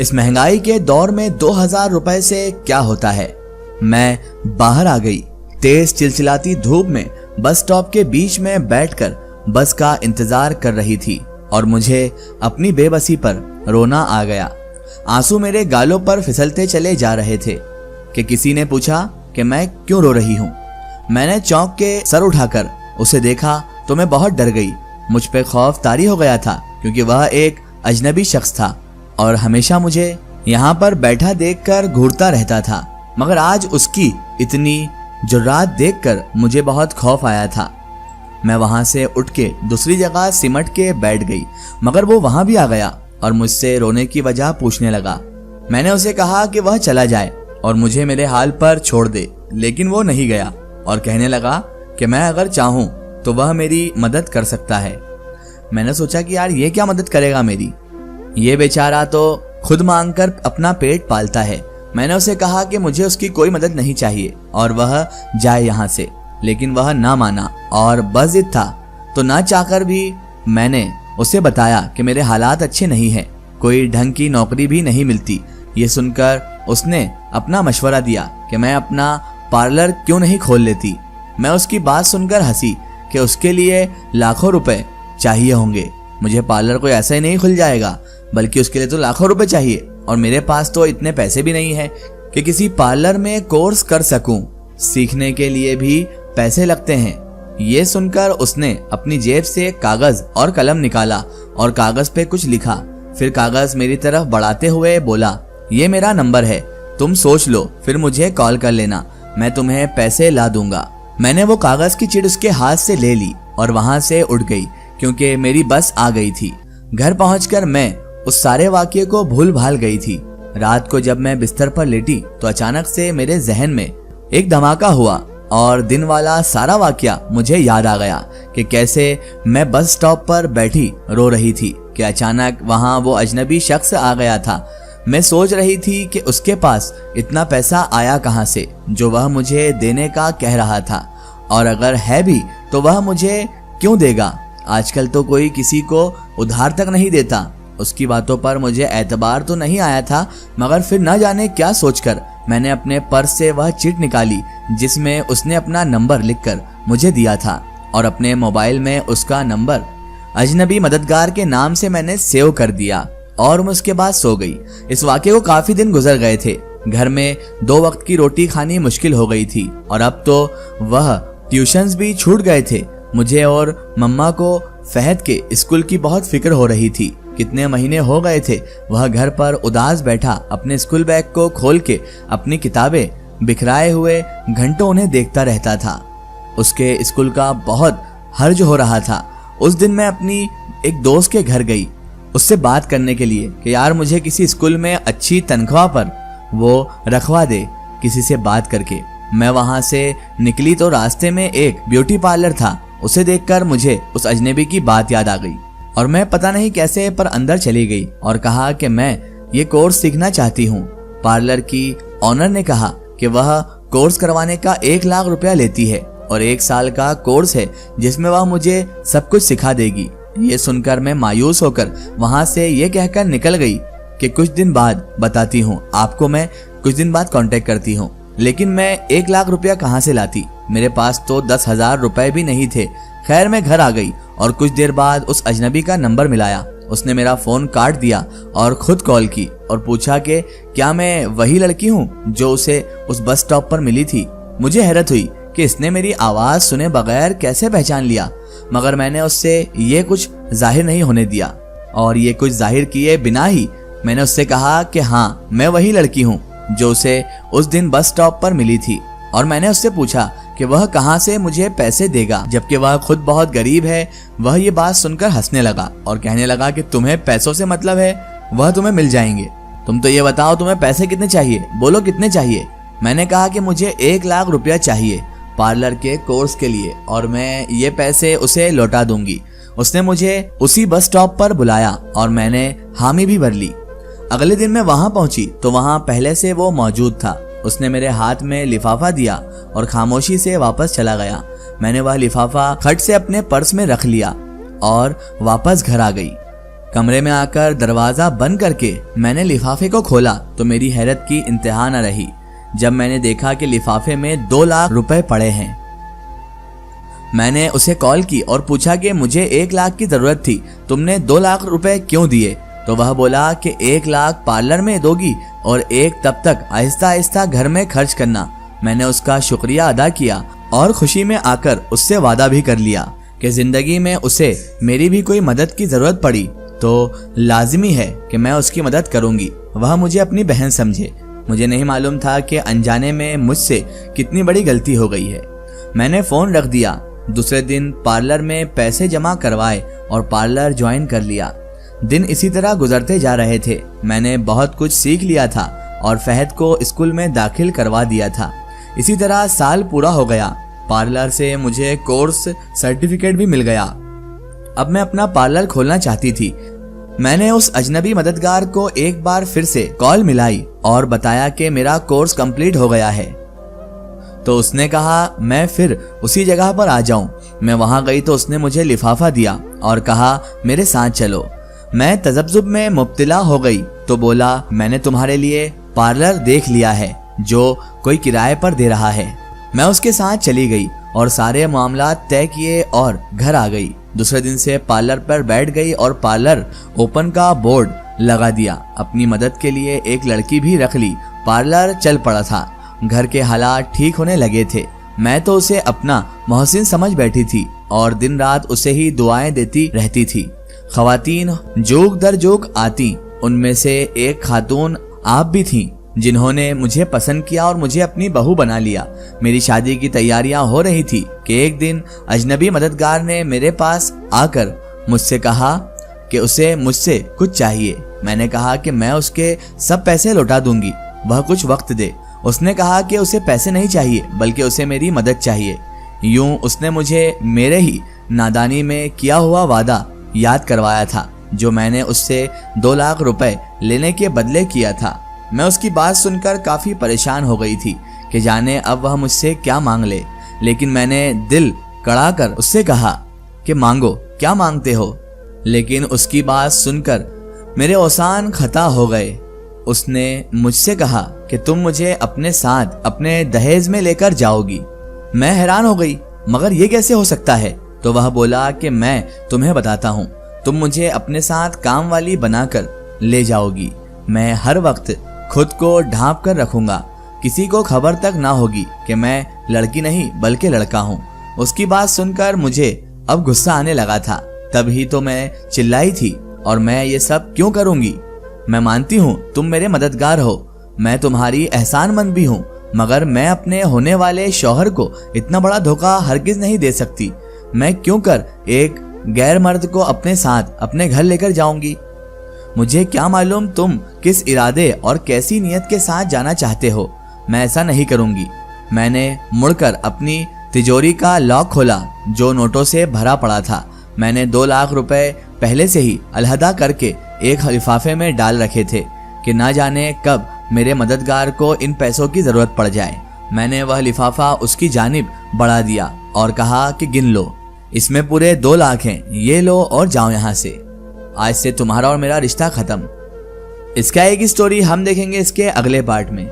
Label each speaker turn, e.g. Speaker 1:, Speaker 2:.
Speaker 1: इस महंगाई के दौर में 2000 रुपए से क्या होता है। मैं बाहर आ गई। तेज चिलचिलाती धूप में बस स्टॉप के बीच में बैठकर बस का इंतजार कर रही थी और मुझे अपनी बेबसी पर रोना आ गया। आंसू मेरे गालों पर फिसलते चले जा रहे थे कि किसी ने पूछा कि मैं क्यों रो रही हूँ। मैंने चौंक के सर उठाकर उसे देखा तो मैं बहुत डर गई। मुझ पे खौफ तारी हो गया था क्योंकि वह एक अजनबी शख्स था और हमेशा मुझे यहाँ पर बैठा देखकर घूरता रहता था। मगर आज उसकी इतनी जुर्रात देखकर मुझे बहुत खौफ आया था। मैं वहां से उठ के दूसरी जगह सिमट के बैठ गई, मगर वो वहां भी आ गया और मुझसे रोने की वजह पूछने लगा। मैंने उसे कहा कि वह चला जाए और मुझे मेरे हाल पर छोड़ दे, लेकिन वो नहीं गया और कहने लगा कि मैं अगर चाहूं तो वह मेरी मदद कर सकता है। मैंने सोचा कि यार ये क्या मदद करेगा मेरी, ये बेचारा तो खुद मांगकर अपना पेट पालता है। मैंने उसे कहा कि मुझे उसकी कोई मदद नहीं चाहिए और वह जाए यहाँ से, लेकिन वह ना माना और बस जिद था। तो ना चाहकर भी मैंने उसे बताया कि मेरे हालात अच्छे नहीं हैं, कोई ढंग की नौकरी भी नहीं मिलती। ये सुनकर उसने अपना मशवरा दिया कि मैं अपना पार्लर क्यों नहीं खोल लेती। मैं उसकी बात सुनकर हंसी कि उसके लिए लाखों रुपए चाहिए होंगे। मुझे पार्लर कोई ऐसा ही नहीं खुल जाएगा, बल्कि उसके लिए तो लाखों रुपए चाहिए और मेरे पास तो इतने पैसे भी नहीं है कि किसी पार्लर में कोर्स कर सकूं। सीखने के लिए भी पैसे लगते हैं। ये सुनकर उसने अपनी जेब से कागज और कलम निकाला और कागज पे कुछ लिखा। फिर कागज मेरी तरफ बढ़ाते हुए बोला, ये मेरा नंबर है, तुम सोच लो, फिर मुझे कॉल कर लेना, मैं तुम्हें पैसे ला दूंगा। मैंने वो कागज की चिट उसके हाथ से ले ली और वहां से उठ गई क्योंकि मेरी बस आ गई थी। घर पहुंचकर मैं उस सारे वाक्य को भूल भाल गई थी। रात को जब मैं बिस्तर पर लेटी तो अचानक से मेरे जहन में एक धमाका हुआ और दिन वाला सारा वाक्य मुझे याद आ गया कि कैसे मैं बस स्टॉप पर बैठी रो रही थी कि अचानक वहां वो अजनबी शख्स आ गया था। मैं सोच रही थी कि उसके पास इतना पैसा आया कहां से जो वह मुझे देने का कह रहा था, और अगर है भी तो वह मुझे क्यों देगा। आजकल तो कोई किसी को उधार तक नहीं देता। उसकी बातों पर मुझे एतबार तो नहीं आया था, मगर फिर न जाने क्या सोचकर मैंने अपने पर्स से वह चिट निकाली जिसमें उसने अपना नंबर लिखकर मुझे दिया था और अपने मोबाइल में उसका नंबर अजनबी मददगार के नाम से मैंने सेव कर दिया और मैं उसके बाद सो गई। इस वाक़ये को काफी दिन गुजर गए थे। घर में 2 वक्त की रोटी खानी मुश्किल हो गई थी और अब तो वह ट्यूशंस भी छूट गए थे। मुझे और मम्मा को फहद के स्कूल की बहुत फिक्र हो रही थी। कितने महीने हो गए थे वह घर पर उदास बैठा अपने स्कूल बैग को खोल के अपनी किताबें बिखराए हुए घंटों उन्हें देखता रहता था। उसके स्कूल का बहुत हर्ज हो रहा था। उस दिन मैं अपनी एक दोस्त के घर गई उससे बात करने के लिए कि यार मुझे किसी स्कूल में अच्छी तनख्वाह पर वो रखवा दे किसी से बात करके। मैं वहां से निकली तो रास्ते में एक ब्यूटी पार्लर था। उसे देखकर मुझे उस अजनबी की बात याद आ गई और मैं पता नहीं कैसे पर अंदर चली गई और कहा कि मैं ये कोर्स सीखना चाहती हूँ। पार्लर की ऑनर ने कहा कि वह कोर्स करवाने का 1 लाख रुपया लेती है और 1 साल का कोर्स है जिसमें वह मुझे सब कुछ सिखा देगी। ये सुनकर मैं मायूस होकर वहां से ये कहकर निकल गई कि कुछ दिन बाद बताती हूँ आपको, मैं कुछ दिन बाद कांटेक्ट करती हूँ। लेकिन मैं 1 लाख रुपया कहाँ से लाती, मेरे पास तो 10,000 रुपए भी नहीं थे। खैर मैं घर आ गई और कुछ देर बाद उस अजनबी का नंबर मिलाया। उसने मेरा फोन काट दिया और खुद कॉल की और पूछा कि क्या मैं वही लड़की हूँ जो उसे उस बस स्टॉप पर मिली थी। मुझे हैरत हुई कि इसने मेरी आवाज सुने बगैर कैसे पहचान लिया, मगर मैंने उससे ये कुछ जाहिर नहीं होने दिया और ये कुछ जाहिर किए बिना ही मैंने उससे कहा कि हाँ मैं वही लड़की हूँ जो उसे उस दिन बस स्टॉप पर मिली थी। और मैंने उससे पूछा कि वह कहां से मुझे पैसे देगा जबकि वह खुद बहुत गरीब है। वह ये बात सुनकर हंसने लगा और कहने लगा कि तुम्हें पैसों से मतलब है, वह तुम्हें मिल जाएंगे। तुम तो ये बताओ तुम्हें पैसे कितने चाहिए, बोलो कितने चाहिए। मैंने कहा कि मुझे 1 लाख रुपया चाहिए पार्लर के कोर्स के लिए और मैं ये पैसे उसे लौटा दूंगी। उसने मुझे उसी बस स्टॉप पर बुलाया और मैंने हामी भी भर ली। अगले दिन मैं वहां पहुंची तो वहां पहले से वो मौजूद था। उसने मेरे हाथ में लिफाफा दिया और खामोशी से वापस चला गया। मैंने वह लिफाफा खट से अपने पर्स में रख लिया और वापस घर आ गई। कमरे में आकर दरवाजा बंद करके मैंने लिफाफे को खोला तो मेरी हैरत की इंतहा न रही जब मैंने देखा कि लिफाफे में 2 लाख रुपए पड़े हैं। मैंने उसे कॉल की और पूछा कि मुझे 1 लाख की जरूरत थी, तुमने 2 लाख रुपए क्यों दिए? तो वह बोला कि 1 लाख पार्लर में दोगी और 1 तब तक आहिस्ता आहिस्ता घर में खर्च करना। मैंने उसका शुक्रिया अदा किया और खुशी में आकर उससे वादा भी कर लिया कि जिंदगी में उसे मेरी भी कोई मदद की जरूरत पड़ी तो लाजिमी है कि मैं उसकी मदद करूंगी। वह मुझे अपनी बहन समझे। मुझे नहीं मालूम था कि अनजाने में मुझसे कितनी बड़ी गलती हो गई है। मैंने फोन रख दिया। दूसरे दिन पार्लर में पैसे जमा करवाए और पार्लर ज्वाइन कर लिया। दिन इसी तरह गुजरते जा रहे थे। मैंने बहुत कुछ सीख लिया था और फहद को स्कूल में दाखिल करवा दिया था। इसी तरह साल पूरा हो गया। पार्लर से मुझे कोर्स सर्टिफिकेट भी मिल गया। अब मैं अपना पार्लर खोलना चाहती थी। मैंने उस अजनबी मददगार को एक बार फिर से कॉल मिलाई और बताया कि मेरा कोर्स कंप्लीट हो गया है। तो उसने कहा मैं फिर उसी जगह पर आ जाऊं। मैं वहां गई तो उसने मुझे लिफाफा दिया और कहा मेरे साथ चलो। मैं तजब्जुब में मुब्तला हो गई तो बोला मैंने तुम्हारे लिए पार्लर देख लिया है जो कोई किराए पर दे रहा है। मैं उसके साथ चली गई और सारे मामला तय किए और घर आ गई। दूसरे दिन से पार्लर पर बैठ गई और पार्लर ओपन का बोर्ड लगा दिया। अपनी मदद के लिए एक लड़की भी रख ली। पार्लर चल पड़ा था। घर के हालात ठीक होने लगे थे। मैं तो उसे अपना मोहसिन समझ बैठी थी और दिन रात उसे ही दुआएं देती रहती थी। खवातीन जोक दर जोक आती। उनमें से एक खातून आप भी थी जिन्होंने मुझे पसंद किया और मुझे अपनी बहू बना लिया। मेरी शादी की तैयारियां हो रही थी कि एक दिन अजनबी मददगार ने मेरे पास आकर मुझसे कहा कि उसे मुझसे कुछ चाहिए। मैंने कहा कि मैं उसके सब पैसे लौटा दूंगी, वह कुछ वक्त दे। उसने कहा कि उसे पैसे नहीं चाहिए बल्कि उसे मेरी मदद चाहिए। यूं उसने मुझे मेरे ही नादानी में किया हुआ वादा याद करवाया था जो मैंने उससे 2 लाख रुपए लेने के बदले किया था। मैं उसकी बात सुनकर काफी परेशान हो गई थी कि जाने अब वह मुझसे क्या मांग ले। लेकिन मैंने दिल कड़ा कर उससे कहा कि मांगो, क्या मांगते हो? लेकिन उसकी बात सुनकर मेरे औसान खता हो गए। उसने मुझसे कहा कि तुम मुझे अपने साथ अपने दहेज में लेकर जाओगी। मैं हैरान हो गई, मगर ये कैसे हो सकता है? तो वह बोला कि मैं तुम्हें बताता हूँ, तुम मुझे अपने साथ काम वाली बनाकर ले जाओगी। मैं हर वक्त खुद को ढांप कर रखूंगा, किसी को खबर तक ना होगी कि मैं लड़की नहीं बल्कि लड़का हूँ। उसकी बात सुनकर मुझे अब गुस्सा आने लगा था। तभी तो मैं चिल्लाई थी, और मैं ये सब क्यों करूंगी? मैं मानती हूँ तुम मेरे मददगार हो, मैं तुम्हारी एहसानमंद भी हूँ, मगर मैं अपने होने वाले शौहर को इतना बड़ा धोखा हरगिज नहीं दे सकती। मैं क्यों कर एक गैर मर्द को अपने साथ अपने घर लेकर जाऊंगी? मुझे क्या मालूम तुम किस इरादे और कैसी नियत के साथ जाना चाहते हो। मैं ऐसा नहीं करूंगी। मैंने मुड़कर अपनी तिजोरी का लॉक खोला जो नोटों से भरा पड़ा था। मैंने 2 लाख रुपए पहले से ही अलहदा करके एक लिफाफे में डाल रखे थे कि ना जाने कब मेरे मददगार को इन पैसों की जरूरत पड़ जाए। मैंने वह लिफाफा उसकी जानिब बढ़ा दिया और कहा कि गिन लो, इसमें पूरे 2 लाख हैं, ये लो और जाओ यहाँ से। आज से तुम्हारा और मेरा रिश्ता खत्म। इसका एक स्टोरी हम देखेंगे इसके अगले पार्ट में।